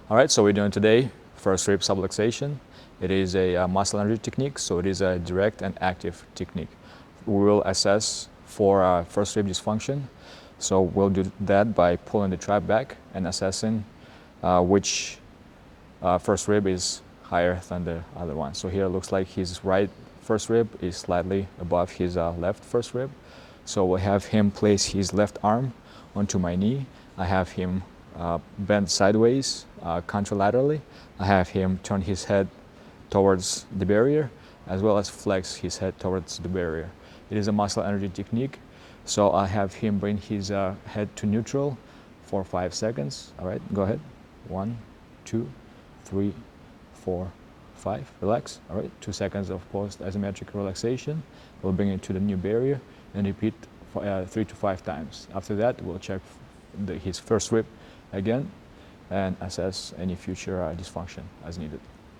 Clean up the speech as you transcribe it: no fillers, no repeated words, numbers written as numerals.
All right, so we're doing today first rib subluxation. It is a muscle energy technique, so it is a direct and active technique. We will assess for first rib dysfunction. So we'll do that by pulling the trap back and assessing which first rib is higher than the other one. So here it looks like his right first rib is slightly above his left first rib. So we'll have him place his left arm onto my knee. I have him bend sideways, contralaterally. I have him turn his head towards the barrier, as well as flex his head towards the barrier. It is a muscle energy technique. So I have him bring his head to neutral for 5 seconds. All right, go ahead. 1, 2, 3, 4, 5. Relax. All right, 2 seconds of post isometric relaxation. We'll bring it to the new barrier and repeat 3 to 5 times. After that, we'll check his first rib again and assess any future dysfunction as needed.